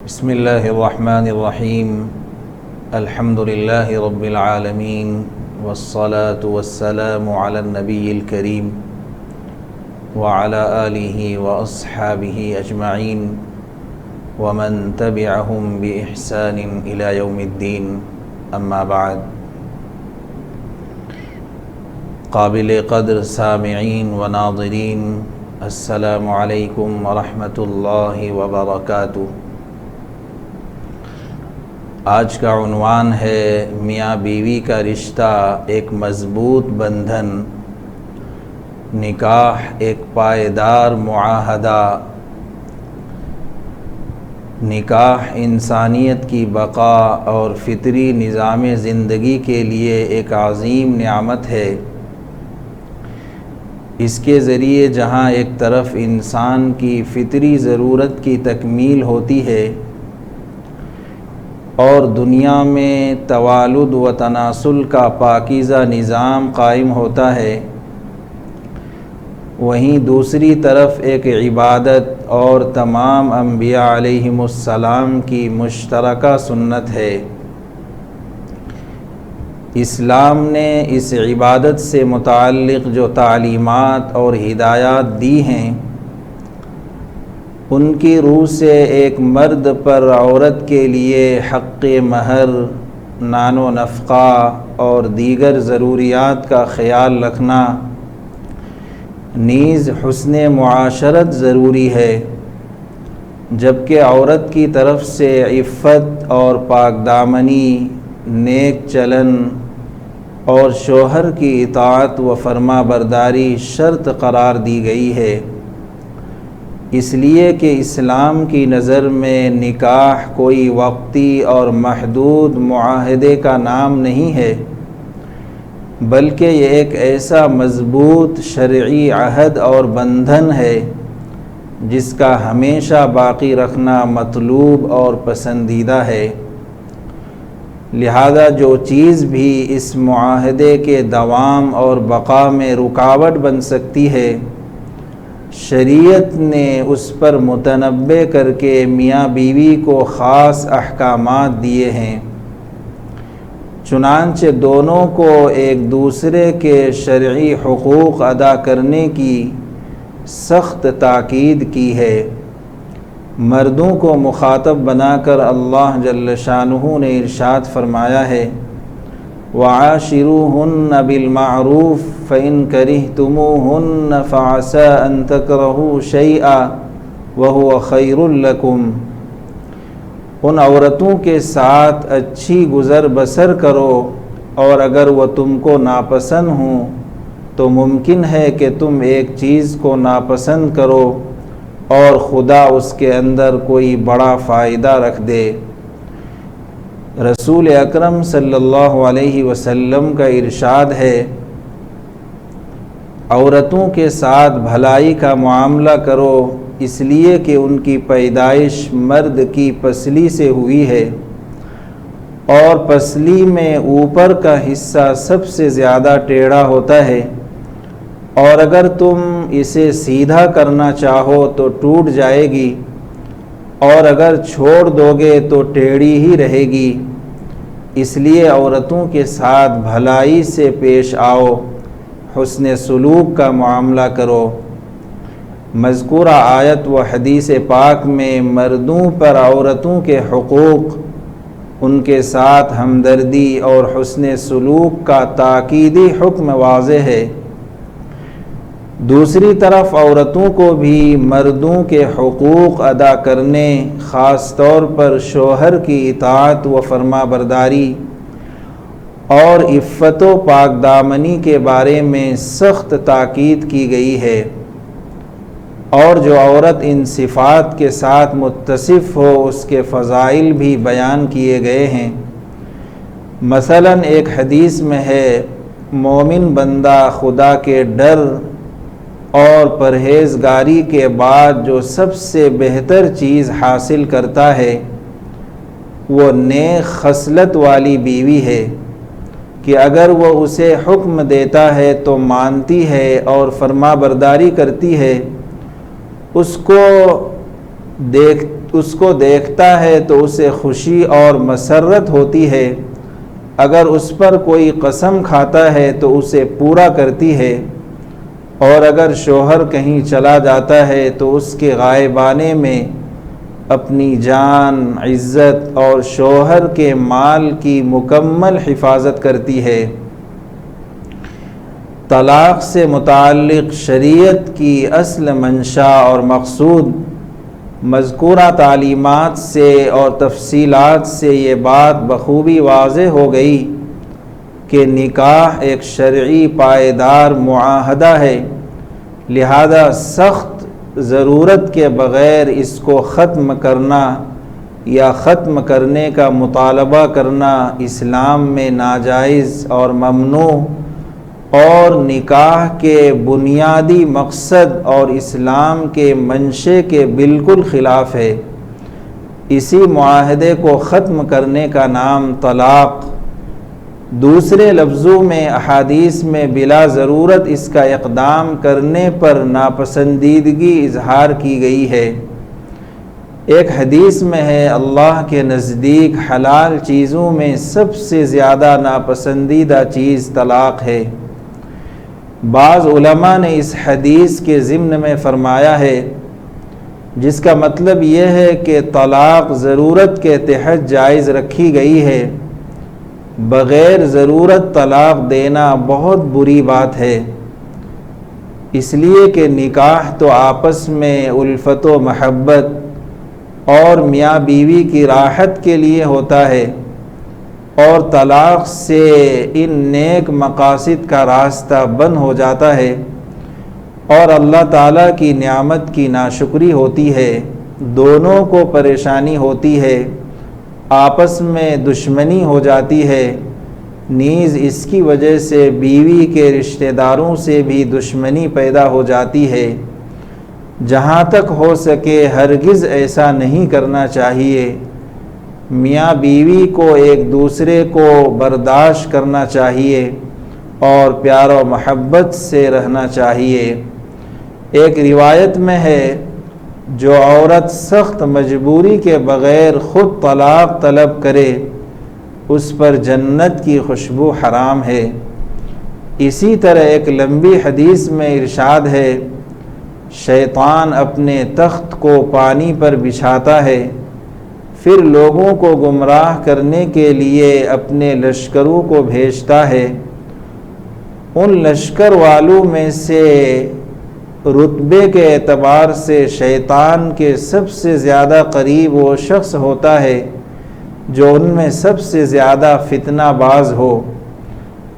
بسم اللہ الرحمن الرحیم الحمد للہ رب العالمین والصلاة والسلام علی النبی الکریم وعلی آلہ واصحابہ اجمعین ومن تبعہم بإحسان الی یوم الدین اما بعد۔ قابل قدر سامعین و ناظرین، السلام علیکم ورحمۃ اللہ وبرکاتہ۔ آج کا عنوان ہے میاں بیوی کا رشتہ ایک مضبوط بندھن، نکاح ایک پائیدار معاہدہ۔ نکاح انسانیت کی بقا اور فطری نظام زندگی کے لیے ایک عظیم نعمت ہے۔ اس کے ذریعے جہاں ایک طرف انسان کی فطری ضرورت کی تکمیل ہوتی ہے اور دنیا میں توالد و تناسل کا پاکیزہ نظام قائم ہوتا ہے، وہیں دوسری طرف ایک عبادت اور تمام انبیاء علیہم السلام کی مشترکہ سنت ہے۔ اسلام نے اس عبادت سے متعلق جو تعلیمات اور ہدایات دی ہیں، ان کی روح سے ایک مرد پر عورت کے لیے حق مہر، نان و نفقہ اور دیگر ضروریات کا خیال رکھنا، نیز حسن معاشرت ضروری ہے، جبکہ عورت کی طرف سے عفت اور پاک دامنی، نیک چلن اور شوہر کی اطاعت و فرما برداری شرط قرار دی گئی ہے۔ اس لیے کہ اسلام کی نظر میں نکاح کوئی وقتی اور محدود معاہدے کا نام نہیں ہے، بلکہ یہ ایک ایسا مضبوط شرعی عہد اور بندھن ہے جس کا ہمیشہ باقی رکھنا مطلوب اور پسندیدہ ہے۔ لہذا جو چیز بھی اس معاہدے کے دوام اور بقا میں رکاوٹ بن سکتی ہے، شریعت نے اس پر متنبہ کر کے میاں بیوی کو خاص احکامات دیے ہیں۔ چنانچہ دونوں کو ایک دوسرے کے شرعی حقوق ادا کرنے کی سخت تاکید کی ہے۔ مردوں کو مخاطب بنا کر اللہ جل شانہ نے ارشاد فرمایا ہے، وَعَاشِرُوهُنَّ بِالْمَعْرُوفِ فَإِنْ كَرِهْتُمُوهُنَّ فَعَسَىٰ أَن تَكْرَهُوا شَيْئًا وَهُوَ خَيْرٌ لَكُمْ۔ ان عورتوں کے ساتھ اچھی گزر بسر کرو، اور اگر وہ تم کو ناپسند ہوں تو ممکن ہے کہ تم ایک چیز کو ناپسند کرو اور خدا اس کے اندر کوئی بڑا فائدہ رکھ دے۔ رسول اکرم صلی اللہ علیہ وسلم کا ارشاد ہے، عورتوں کے ساتھ بھلائی کا معاملہ کرو، اس لیے کہ ان کی پیدائش مرد کی پسلی سے ہوئی ہے، اور پسلی میں اوپر کا حصہ سب سے زیادہ ٹیڑھا ہوتا ہے، اور اگر تم اسے سیدھا کرنا چاہو تو ٹوٹ جائے گی، اور اگر چھوڑ دو گے تو ٹیڑھی ہی رہے گی۔ اس لیے عورتوں کے ساتھ بھلائی سے پیش آؤ، حسن سلوک کا معاملہ کرو۔ مذکورہ آیت و حدیث پاک میں مردوں پر عورتوں کے حقوق، ان کے ساتھ ہمدردی اور حسن سلوک کا تاکیدی حکم واضح ہے۔ دوسری طرف عورتوں کو بھی مردوں کے حقوق ادا کرنے، خاص طور پر شوہر کی اطاعت و فرما برداری اور عفت و پاک دامنی کے بارے میں سخت تاکید کی گئی ہے، اور جو عورت ان صفات کے ساتھ متصف ہو اس کے فضائل بھی بیان کیے گئے ہیں۔ مثلاً ایک حدیث میں ہے، مومن بندہ خدا کے ڈر اور پرہیزگاری کے بعد جو سب سے بہتر چیز حاصل کرتا ہے وہ نیک خصلت والی بیوی ہے، کہ اگر وہ اسے حکم دیتا ہے تو مانتی ہے اور فرما برداری کرتی ہے، اس کو اس کو دیکھتا ہے تو اسے خوشی اور مسرت ہوتی ہے، اگر اس پر کوئی قسم کھاتا ہے تو اسے پورا کرتی ہے، اور اگر شوہر کہیں چلا جاتا ہے تو اس کے غائبانے میں اپنی جان، عزت اور شوہر کے مال کی مکمل حفاظت کرتی ہے۔ طلاق سے متعلق شریعت کی اصل منشا اور مقصود مذکورہ تعلیمات سے اور تفصیلات سے یہ بات بخوبی واضح ہو گئی کہ نکاح ایک شرعی پائیدار معاہدہ ہے، لہذا سخت ضرورت کے بغیر اس کو ختم کرنا یا ختم کرنے کا مطالبہ کرنا اسلام میں ناجائز اور ممنوع، اور نکاح کے بنیادی مقصد اور اسلام کے منشے کے بالکل خلاف ہے۔ اسی معاہدے کو ختم کرنے کا نام طلاق۔ دوسرے لفظوں میں احادیث میں بلا ضرورت اس کا اقدام کرنے پر ناپسندیدگی اظہار کی گئی ہے۔ ایک حدیث میں ہے، اللہ کے نزدیک حلال چیزوں میں سب سے زیادہ ناپسندیدہ چیز طلاق ہے۔ بعض علماء نے اس حدیث کے ضمن میں فرمایا ہے، جس کا مطلب یہ ہے کہ طلاق ضرورت کے تحت جائز رکھی گئی ہے، بغیر ضرورت طلاق دینا بہت بری بات ہے، اس لیے کہ نکاح تو آپس میں الفت و محبت اور میاں بیوی کی راحت کے لیے ہوتا ہے، اور طلاق سے ان نیک مقاصد کا راستہ بند ہو جاتا ہے اور اللہ تعالیٰ کی نعمت کی ناشکری ہوتی ہے، دونوں کو پریشانی ہوتی ہے، آپس میں دشمنی ہو جاتی ہے، نیز اس کی وجہ سے بیوی کے رشتہ داروں سے بھی دشمنی پیدا ہو جاتی ہے۔ جہاں تک ہو سکے ہرگز ایسا نہیں کرنا چاہیے۔ میاں بیوی کو ایک دوسرے کو برداشت کرنا چاہیے اور پیار و محبت سے رہنا چاہیے۔ ایک روایت میں ہے، جو عورت سخت مجبوری کے بغیر خود طلاق طلب کرے اس پر جنت کی خوشبو حرام ہے۔ اسی طرح ایک لمبی حدیث میں ارشاد ہے، شیطان اپنے تخت کو پانی پر بچھاتا ہے، پھر لوگوں کو گمراہ کرنے کے لیے اپنے لشکروں کو بھیجتا ہے، ان لشکر والوں میں سے رتبے کے اعتبار سے شیطان کے سب سے زیادہ قریب وہ شخص ہوتا ہے جو ان میں سب سے زیادہ فتنہ باز ہو،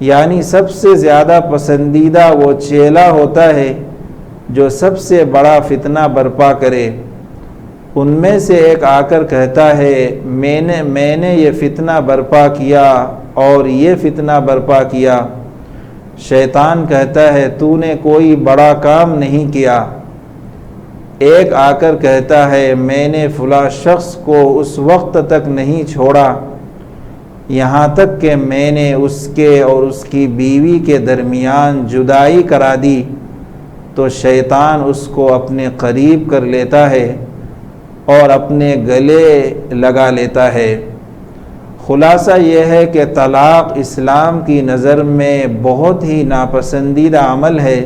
یعنی سب سے زیادہ پسندیدہ وہ چیلا ہوتا ہے جو سب سے بڑا فتنہ برپا کرے۔ ان میں سے ایک آ کر کہتا ہے، میں نے یہ فتنہ برپا کیا اور یہ فتنہ برپا کیا۔ شیطان کہتا ہے، تو نے کوئی بڑا کام نہیں کیا۔ ایک آ کر کہتا ہے، میں نے فلاں شخص کو اس وقت تک نہیں چھوڑا یہاں تک کہ میں نے اس کے اور اس کی بیوی کے درمیان جدائی کرا دی، تو شیطان اس کو اپنے قریب کر لیتا ہے اور اپنے گلے لگا لیتا ہے۔ خلاصہ یہ ہے کہ طلاق اسلام کی نظر میں بہت ہی ناپسندیدہ عمل ہے۔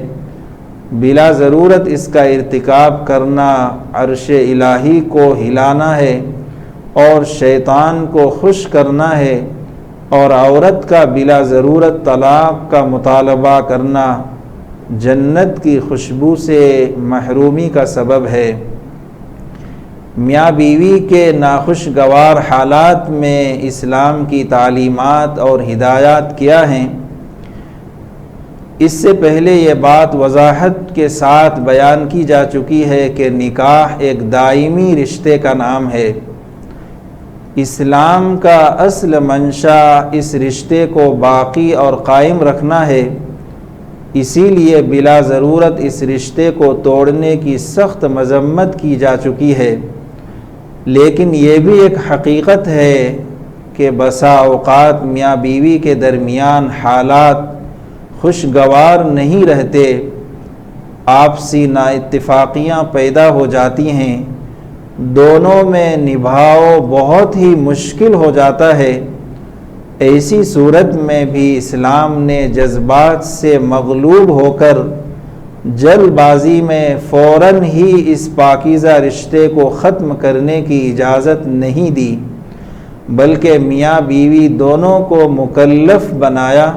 بلا ضرورت اس کا ارتکاب کرنا عرش الہی کو ہلانا ہے اور شیطان کو خوش کرنا ہے، اور عورت کا بلا ضرورت طلاق کا مطالبہ کرنا جنت کی خوشبو سے محرومی کا سبب ہے۔ میاں بیوی کے ناخوشگوار حالات میں اسلام کی تعلیمات اور ہدایات کیا ہیں؟ اس سے پہلے یہ بات وضاحت کے ساتھ بیان کی جا چکی ہے کہ نکاح ایک دائمی رشتے کا نام ہے۔ اسلام کا اصل منشا اس رشتے کو باقی اور قائم رکھنا ہے، اسی لیے بلا ضرورت اس رشتے کو توڑنے کی سخت مذمت کی جا چکی ہے۔ لیکن یہ بھی ایک حقیقت ہے کہ بسا اوقات میاں بیوی کے درمیان حالات خوشگوار نہیں رہتے، آپسی نا اتفاقیاں پیدا ہو جاتی ہیں، دونوں میں نبھاؤ بہت ہی مشکل ہو جاتا ہے، ایسی صورت میں بھی اسلام نے جذبات سے مغلوب ہو کر جلد بازی میں فوراً ہی اس پاکیزہ رشتے کو ختم کرنے کی اجازت نہیں دی، بلکہ میاں بیوی دونوں کو مکلف بنایا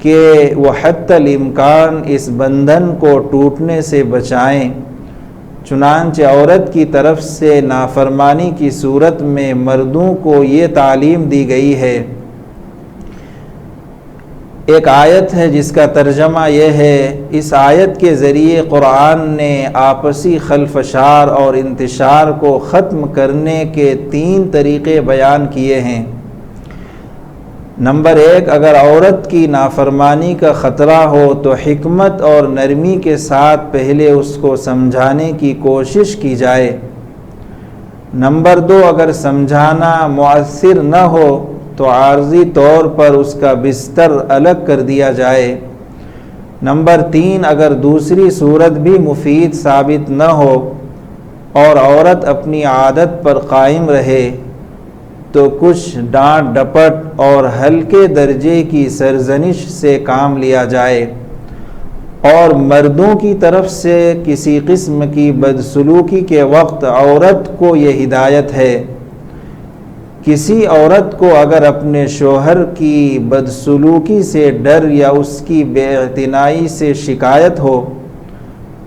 کہ وہ حتی الامکان اس بندھن کو ٹوٹنے سے بچائیں۔ چنانچہ عورت کی طرف سے نافرمانی کی صورت میں مردوں کو یہ تعلیم دی گئی ہے۔ ایک آیت ہے جس کا ترجمہ یہ ہے، اس آیت کے ذریعے قرآن نے آپسی خلفشار اور انتشار کو ختم کرنے کے 3 طریقے بیان کیے ہیں۔ نمبر 1، اگر عورت کی نافرمانی کا خطرہ ہو تو حکمت اور نرمی کے ساتھ پہلے اس کو سمجھانے کی کوشش کی جائے۔ نمبر 2، اگر سمجھانا مؤثر نہ ہو تو عارضی طور پر اس کا بستر الگ کر دیا جائے۔ نمبر 3، اگر دوسری صورت بھی مفید ثابت نہ ہو اور عورت اپنی عادت پر قائم رہے تو کچھ ڈانٹ ڈپٹ اور ہلکے درجے کی سرزنش سے کام لیا جائے، اور مردوں کی طرف سے کسی قسم کی بدسلوکی کے وقت عورت کو یہ ہدایت ہے، کسی عورت کو اگر اپنے شوہر کی بدسلوکی سے ڈر یا اس کی بے اعتنائی سے شکایت ہو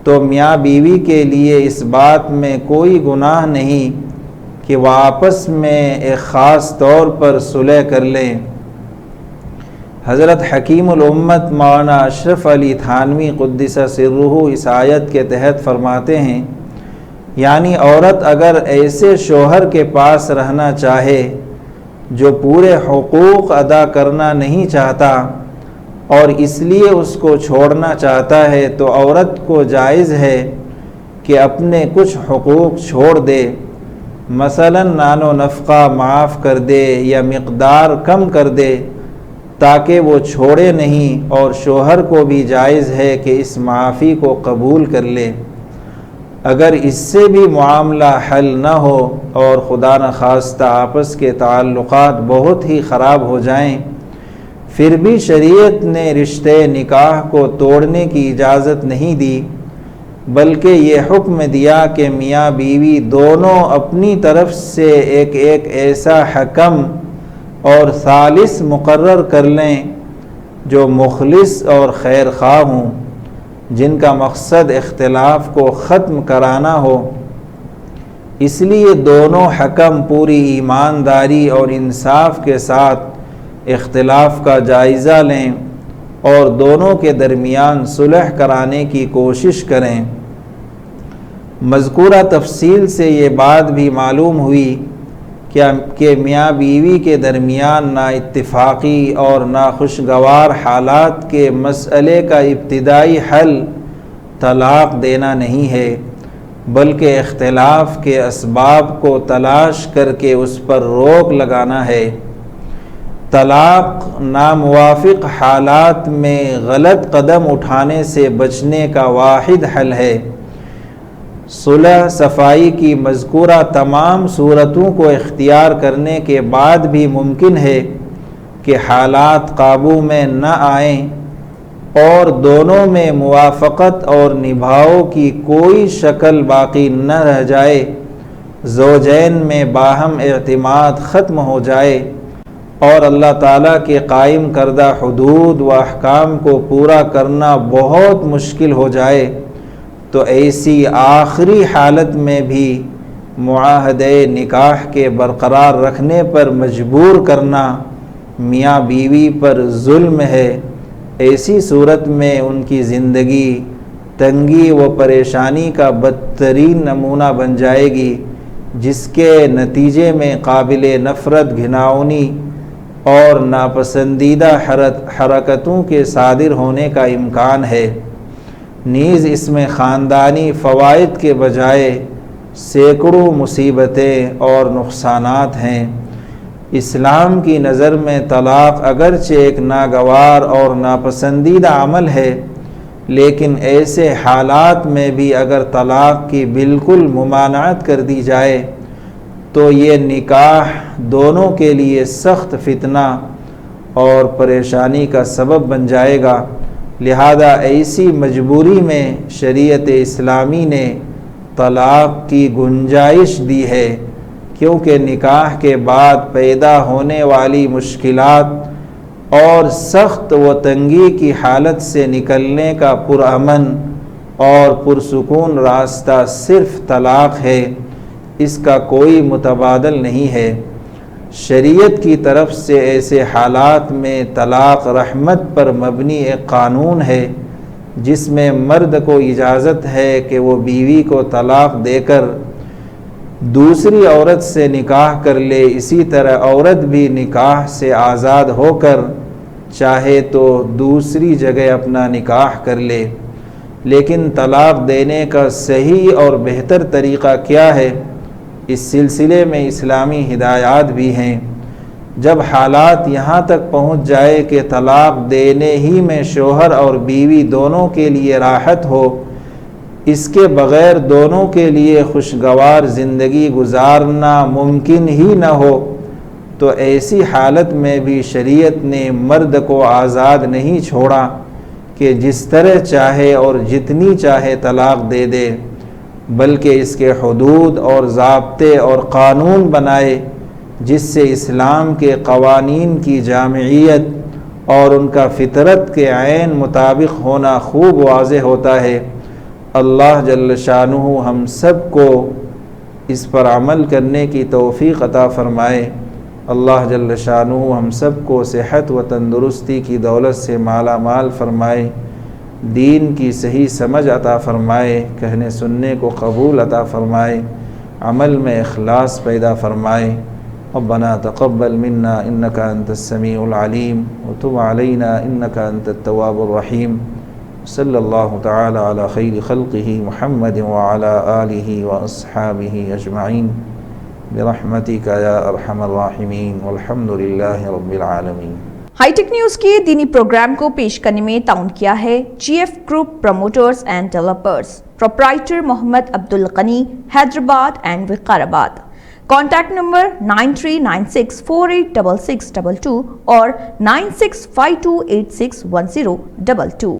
تو میاں بیوی کے لیے اس بات میں کوئی گناہ نہیں کہ وہ آپس میں ایک خاص طور پر صلح کر لیں۔ حضرت حکیم الامت مولانا اشرف علی تھانوی قدس سرہ اس آیت کے تحت فرماتے ہیں، یعنی عورت اگر ایسے شوہر کے پاس رہنا چاہے جو پورے حقوق ادا کرنا نہیں چاہتا اور اس لیے اس کو چھوڑنا چاہتا ہے تو عورت کو جائز ہے کہ اپنے کچھ حقوق چھوڑ دے، مثلا نان و نفقہ معاف کر دے یا مقدار کم کر دے تاکہ وہ چھوڑے نہیں، اور شوہر کو بھی جائز ہے کہ اس معافی کو قبول کر لے۔ اگر اس سے بھی معاملہ حل نہ ہو اور خدا نخواستہ آپس کے تعلقات بہت ہی خراب ہو جائیں، پھر بھی شریعت نے رشتے نکاح کو توڑنے کی اجازت نہیں دی، بلکہ یہ حکم دیا کہ میاں بیوی دونوں اپنی طرف سے ایک ایسا حکم اور ثالث مقرر کر لیں جو مخلص اور خیر خواہ ہوں، جن کا مقصد اختلاف کو ختم کرانا ہو۔ اس لیے دونوں حکم پوری ایمانداری اور انصاف کے ساتھ اختلاف کا جائزہ لیں اور دونوں کے درمیان صلح کرانے کی کوشش کریں۔ مذکورہ تفصیل سے یہ بات بھی معلوم ہوئی کہ میاں بیوی کے درمیان نا اتفاقی اور ناخوشگوار حالات کے مسئلے کا ابتدائی حل طلاق دینا نہیں ہے، بلکہ اختلاف کے اسباب کو تلاش کر کے اس پر روک لگانا ہے۔ طلاق ناموافق حالات میں غلط قدم اٹھانے سے بچنے کا واحد حل ہے۔ صلح صفائی کی مذکورہ تمام صورتوں کو اختیار کرنے کے بعد بھی ممکن ہے کہ حالات قابو میں نہ آئیں اور دونوں میں موافقت اور نبھاؤ کی کوئی شکل باقی نہ رہ جائے، زوجین میں باہم اعتماد ختم ہو جائے اور اللہ تعالیٰ کے قائم کردہ حدود و احکام کو پورا کرنا بہت مشکل ہو جائے، تو ایسی آخری حالت میں بھی معاہدے نکاح کے برقرار رکھنے پر مجبور کرنا میاں بیوی پر ظلم ہے۔ ایسی صورت میں ان کی زندگی تنگی و پریشانی کا بدترین نمونہ بن جائے گی، جس کے نتیجے میں قابل نفرت، گھناؤنی اور ناپسندیدہ حرکتوں کے صادر ہونے کا امکان ہے۔ نیز اس میں خاندانی فوائد کے بجائے سینکڑوں مصیبتیں اور نقصانات ہیں۔ اسلام کی نظر میں طلاق اگرچہ ایک ناگوار اور ناپسندیدہ عمل ہے، لیکن ایسے حالات میں بھی اگر طلاق کی بالکل ممانعت کر دی جائے تو یہ نکاح دونوں کے لیے سخت فتنہ اور پریشانی کا سبب بن جائے گا۔ لہذا ایسی مجبوری میں شریعت اسلامی نے طلاق کی گنجائش دی ہے، کیونکہ نکاح کے بعد پیدا ہونے والی مشکلات اور سخت و تنگی کی حالت سے نکلنے کا پرامن اور پرسکون راستہ صرف طلاق ہے، اس کا کوئی متبادل نہیں ہے۔ شریعت کی طرف سے ایسے حالات میں طلاق رحمت پر مبنی ایک قانون ہے، جس میں مرد کو اجازت ہے کہ وہ بیوی کو طلاق دے کر دوسری عورت سے نکاح کر لے، اسی طرح عورت بھی نکاح سے آزاد ہو کر چاہے تو دوسری جگہ اپنا نکاح کر لے۔ لیکن طلاق دینے کا صحیح اور بہتر طریقہ کیا ہے؟ اس سلسلے میں اسلامی ہدایات بھی ہیں۔ جب حالات یہاں تک پہنچ جائے کہ طلاق دینے ہی میں شوہر اور بیوی دونوں کے لیے راحت ہو، اس کے بغیر دونوں کے لیے خوشگوار زندگی گزارنا ممکن ہی نہ ہو، تو ایسی حالت میں بھی شریعت نے مرد کو آزاد نہیں چھوڑا کہ جس طرح چاہے اور جتنی چاہے طلاق دے دے، بلکہ اس کے حدود اور ضابطے اور قانون بنائے، جس سے اسلام کے قوانین کی جامعیت اور ان کا فطرت کے عین مطابق ہونا خوب واضح ہوتا ہے۔ اللہ جل شانہ ہم سب کو اس پر عمل کرنے کی توفیق عطا فرمائے۔ اللہ جل شانہ ہم سب کو صحت و تندرستی کی دولت سے مالا مال فرمائے، دین کی صحیح سمجھ عطا فرمائے، کہنے سننے کو قبول عطا فرمائے، عمل میں اخلاص پیدا فرمائے۔ ربنا تقبل منا انك انت السميع العليم وتب علينا انك انت التواب الرحيم، صلی اللہ تعالی علی خیر خلقہ محمد وعلى آلہ واصحابہ اجمعین برحمتک یا ارحم الراحمین والحمد للہ رب العالمین۔ ہائی ٹیک نیوز کے دینی پروگرام کو پیش کرنے میں تعاون کیا ہے G F group promoters and developers, proprietor Mohammed Abdulghani, Hyderabad and Vikarabad. Contact number 9396486622 اور 9652861022۔